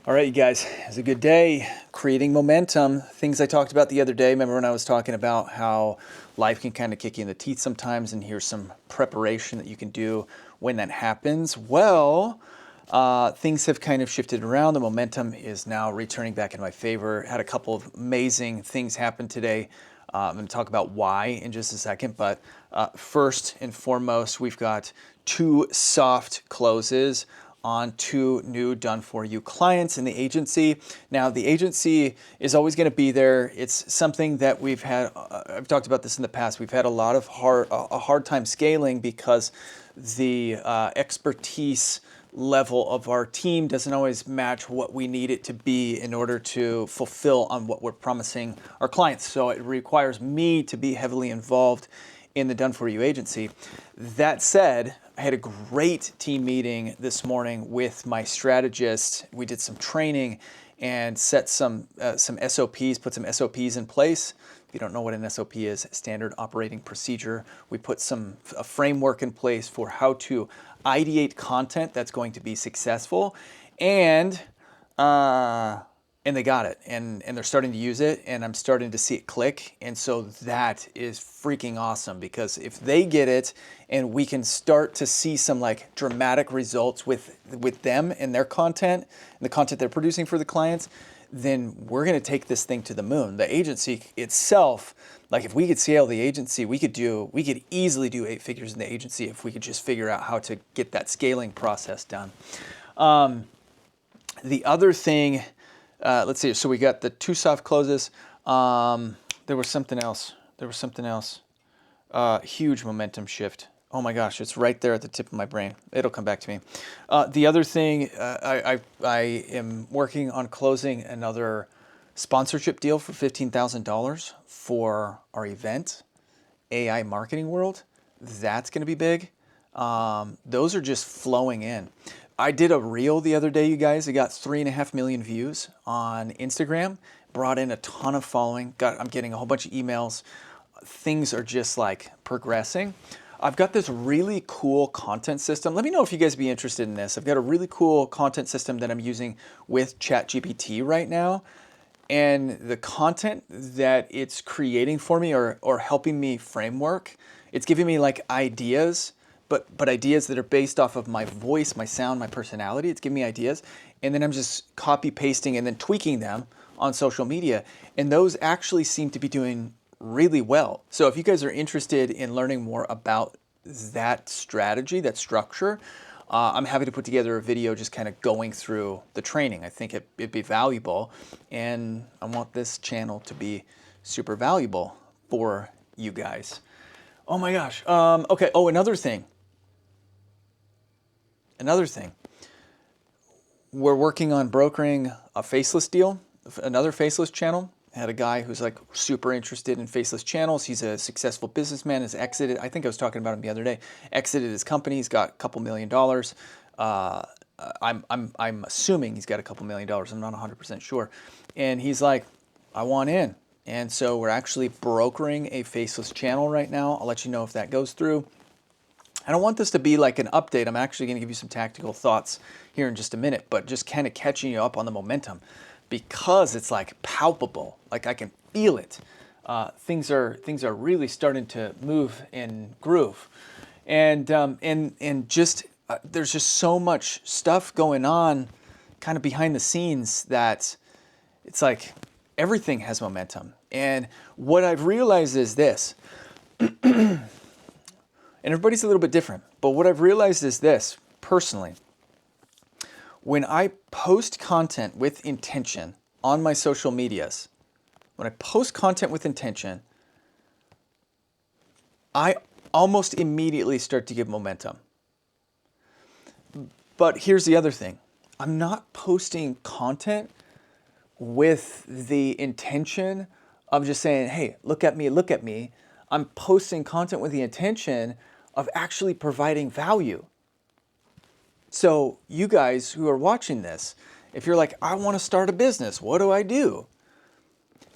All right, you guys, it was a good day. Creating momentum. Things I talked about the other day. Remember when I was talking about how life can kind of kick you in the teeth sometimes, and here's some preparation that you can do when that happens? Well, things have kind of shifted around. The momentum is now returning back in my favor. Had a couple of amazing things happen today. I'm going to talk about why in just a second, but first and foremost, we've got 2 soft closes on 2 new done-for-you clients in the agency. Now, the agency is always going to be there. It's something that we've had, I've talked about this in the past, we've had a hard time scaling because the expertise level of our team doesn't always match what we need it to be in order to fulfill on what we're promising our clients. So it requires me to be heavily involved in the Done For You agency. That said, I had a great team meeting this morning with my strategist. We did some training and set some SOPs, put some SOPs in place. If you don't know what an SOP is, standard operating procedure, we put a framework in place for how to ideate content that's going to be successful, and they got it, and they're starting to use it, and I'm starting to see it click. And so that is freaking awesome, because if they get it and we can start to see some like dramatic results with them and their content and the content they're producing for the clients, then we're going to take this thing to the moon. The agency itself, like if we could scale the agency, we could easily do 8 figures in the agency if we could just figure out how to get that scaling process done. The other thing, let's see, so we got the 2 soft closes. There was something else. Huge momentum shift. Oh my gosh, it's right there at the tip of my brain. It'll come back to me. The other thing, I am working on closing another sponsorship deal for $15,000 for our event, AI Marketing World. That's going to be big. Those are just flowing in. I did a reel the other day, you guys. It got 3.5 million views on Instagram, brought in a ton of following. I'm getting a whole bunch of emails. Things are just like progressing. I've got this really cool content system. Let me know if you guys be interested in this. I've got a really cool content system that I'm using with ChatGPT right now. And the content that it's creating for me or helping me framework, it's giving me like ideas, but ideas that are based off of my voice, my sound, my personality. It's giving me ideas. And then I'm just copy pasting and then tweaking them on social media. And those actually seem to be doing really well. So if you guys are interested in learning more about that strategy, that structure, I'm happy to put together a video just kind of going through the training. I think it'd be valuable, and I want this channel to be super valuable for you guys. Oh my gosh. Okay. Oh, another thing. We're working on brokering a faceless deal, another faceless channel. Had a guy who's like super interested in faceless channels. He's a successful businessman, has exited. I think I was talking about him the other day. Exited his company. He's got a couple $1 million. I'm assuming he's got a couple $1 million. I'm not 100% sure. And he's like, I want in. And so we're actually brokering a faceless channel right now. I'll let you know if that goes through. I don't want this to be like an update. I'm actually going to give you some tactical thoughts here in just a minute, but just kind of catching you up on the momentum, because it's like palpable, like I can feel it. Things are really starting to move and groove, and just there's just so much stuff going on, kind of behind the scenes, that it's like everything has momentum. And what I've realized is this, and everybody's a little bit different, but what I've realized is this personally. When I post content with intention on my social medias, I almost immediately start to give momentum. But here's the other thing. I'm not posting content with the intention of just saying, hey, look at me, look at me. I'm posting content with the intention of actually providing value. So you guys who are watching this, if you're like, I want to start a business, what do I do?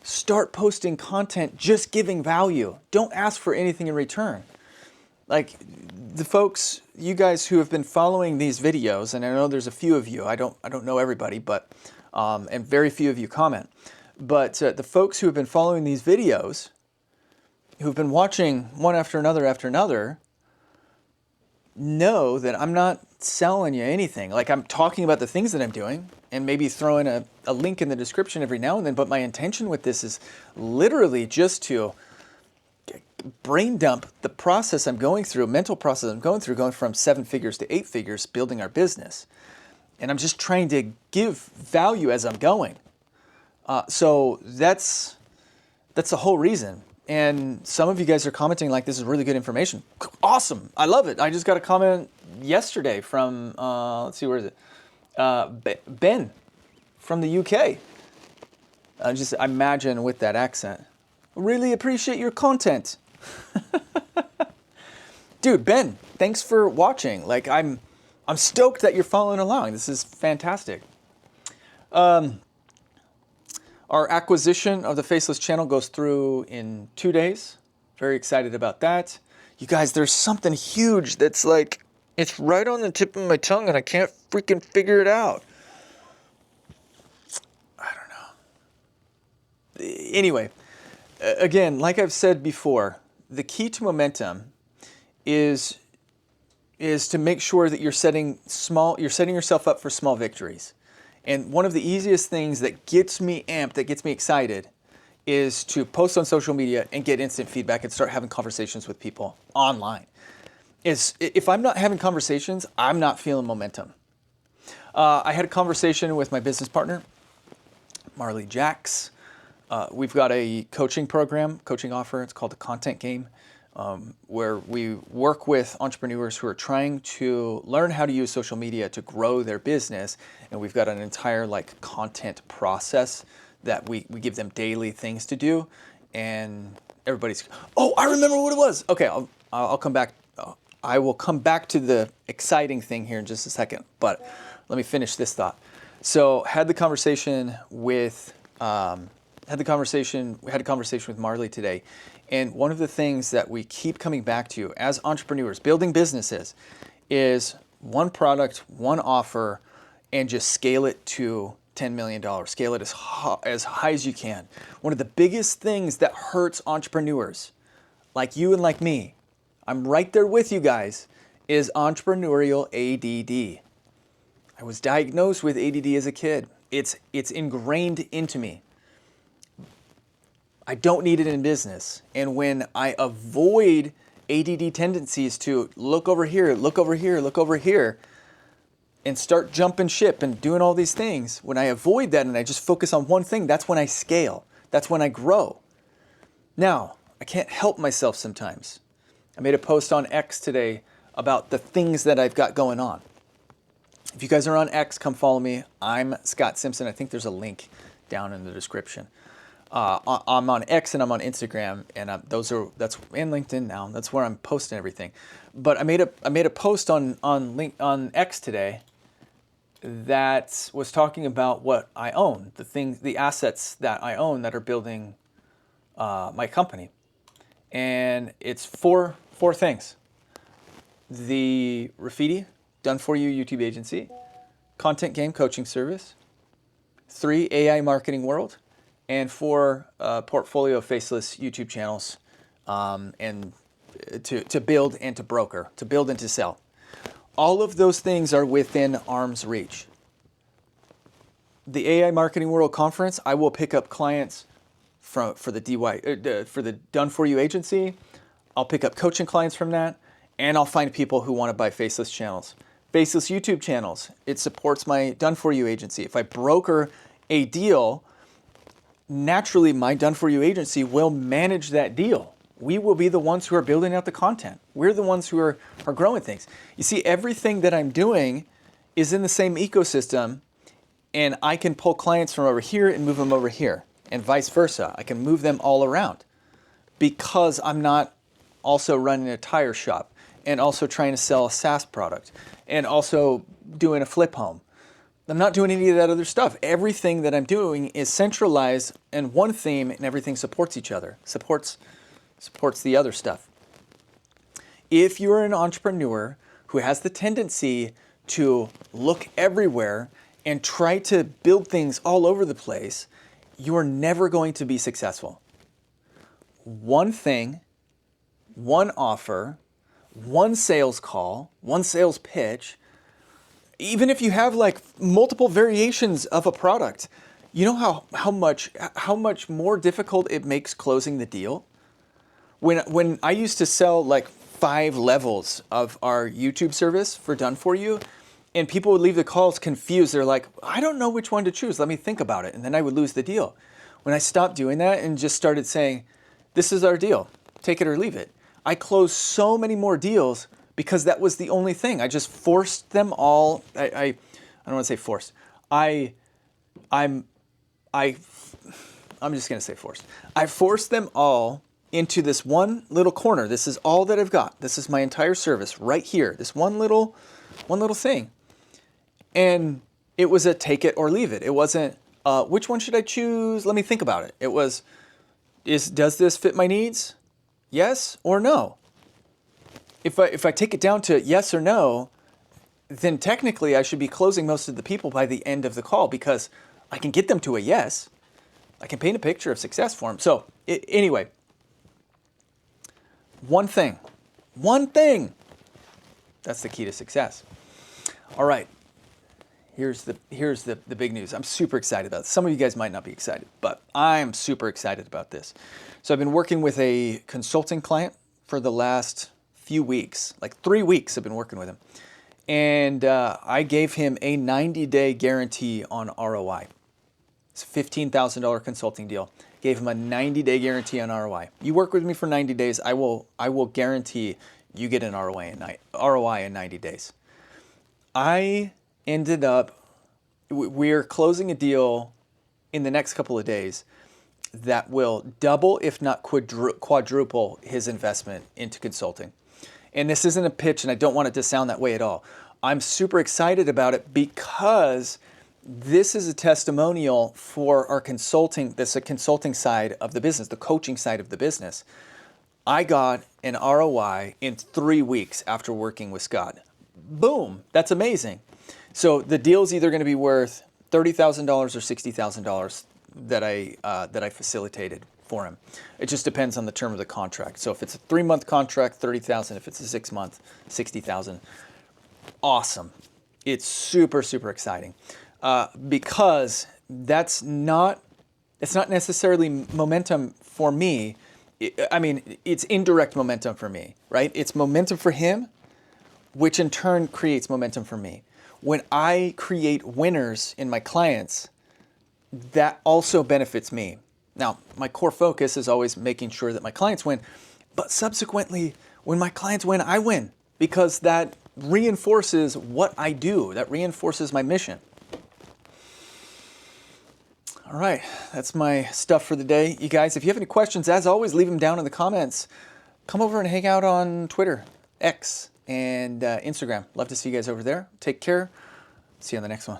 Start posting content just giving value. Don't ask for anything in return. Like the folks you guys who have been following these videos, and I know there's a few of you, I don't know everybody, but, and very few of you comment, but the folks who have been following these videos, who've been watching one after another, know that I'm not selling you anything. Like, I'm talking about the things that I'm doing and maybe throwing a link in the description every now and then, but my intention with this is literally just to brain dump the process I'm going through, mental process I'm going through, going from 7 figures to 8 figures, building our business. And I'm just trying to give value as I'm going. So that's the whole reason. And some of you guys are commenting like, this is really good information. Awesome. I love it. I just got a comment yesterday from, let's see, where is it? Ben from the UK. Just imagine with that accent. Really appreciate your content. Dude, Ben, thanks for watching. Like, I'm stoked that you're following along. This is fantastic. Our acquisition of the Faceless channel goes through in 2 days. Very excited about that. You guys, there's something huge that's like, it's right on the tip of my tongue and I can't freaking figure it out. I don't know. Anyway, again, like I've said before, the key to momentum is to make sure that you're setting yourself up for small victories. And one of the easiest things that gets me amped, that gets me excited, is to post on social media and get instant feedback and start having conversations with people online. If I'm not having conversations, I'm not feeling momentum. I had a conversation with my business partner, Marley Jacks. We've got a coaching offer. It's called the Content Game, where we work with entrepreneurs who are trying to learn how to use social media to grow their business. And we've got an entire like content process that we give them daily things to do. And everybody's, oh, I remember what it was. Okay, I'll come back. I will come back to the exciting thing here in just a second, but let me finish this thought. So we had a conversation with Marley today. And one of the things that we keep coming back to as entrepreneurs, building businesses, is one product, one offer, and just scale it to $10 million. Scale it as high as you can. One of the biggest things that hurts entrepreneurs, like you and like me, I'm right there with you guys, is entrepreneurial ADD. I was diagnosed with ADD as a kid. It's ingrained into me. I don't need it in business. And when I avoid ADD tendencies to look over here, look over here, look over here, and start jumping ship and doing all these things, when I avoid that and I just focus on one thing, that's when I scale. That's when I grow. Now, I can't help myself sometimes. I made a post on X today about the things that I've got going on. If you guys are on X, come follow me. I'm Scott Simpson. I think there's a link down in the description. I'm on X and I'm on Instagram, and that's in LinkedIn now. That's where I'm posting everything. But I made a post on X today that was talking about what I own, the assets that I own that are building my company, and it's four things: the Graffiti Done For You YouTube agency, Content Game coaching service, 3 AI marketing world, and 4 portfolio faceless YouTube channels, and to build and to broker, to build and to sell. All of those things are within arm's reach. The AI Marketing World Conference, I will pick up clients for the Done For You agency. I'll pick up coaching clients from that, and I'll find people who want to buy faceless channels. Faceless YouTube channels, it supports my Done For You agency. If I broker a deal, naturally my Done For You agency will manage that deal. We will be the ones who are building out the content. We're the ones who are growing things. You see, everything that I'm doing is in the same ecosystem, and I can pull clients from over here and move them over here, and vice versa. I can move them all around because I'm not also running a tire shop and also trying to sell a SaaS product and also doing a flip home. I'm not doing any of that other stuff. Everything that I'm doing is centralized in one theme, and everything supports each other, supports the other stuff. If you're an entrepreneur who has the tendency to look everywhere and try to build things all over the place, you're never going to be successful. One thing, one offer, one sales call, one sales pitch, even if you have like multiple variations of a product, you know how much more difficult it makes closing the deal? When I used to sell like 5 levels of our YouTube service for Done For You, and people would leave the calls confused. They're like, I don't know which one to choose. Let me think about it. And then I would lose the deal. When I stopped doing that and just started saying, this is our deal, take it or leave it, I closed so many more deals because that was the only thing. I just forced them all. I don't want to say forced. I'm just going to say forced. I forced them all into this one little corner. This is all that I've got. This is my entire service right here. This one little thing. And it was a take it or leave it. It wasn't, which one should I choose? Let me think about it. It was, does this fit my needs? Yes or no? If I take it down to yes or no, then technically I should be closing most of the people by the end of the call because I can get them to a yes. I can paint a picture of success for them. So anyway, one thing, that's the key to success. All right, here's the big news. I'm super excited about this. Some of you guys might not be excited, but I'm super excited about this. So I've been working with a consulting client for the last few weeks, like 3 weeks I've been working with him. And I gave him a 90-day guarantee on ROI. It's a $15,000 consulting deal. Gave him a 90-day guarantee on ROI. You work with me for 90 days, I will guarantee you get an ROI in 90 days. I ended up, we're closing a deal in the next couple of days that will double, if not quadruple, his investment into consulting. And this isn't a pitch, and I don't want it to sound that way at all. I'm super excited about it because this is a testimonial for our consulting, that's a consulting side of the business, the coaching side of the business. I got an ROI in 3 weeks after working with Scott. Boom, that's amazing. So the deal's either going to be worth $30,000 or $60,000 that I facilitated for him. It just depends on the term of the contract. So if it's a 3-month contract, $30,000. If it's a 6-month, $60,000. Awesome. It's super, super exciting because it's not necessarily momentum for me. It's indirect momentum for me, right? It's momentum for him, which in turn creates momentum for me. When I create winners in my clients, that also benefits me. Now, my core focus is always making sure that my clients win, but subsequently, when my clients win, I win because that reinforces what I do. That reinforces my mission. All right, that's my stuff for the day. You guys, if you have any questions, as always, leave them down in the comments. Come over and hang out on Twitter, X, and Instagram. Love to see you guys over there. Take care. See you on the next one.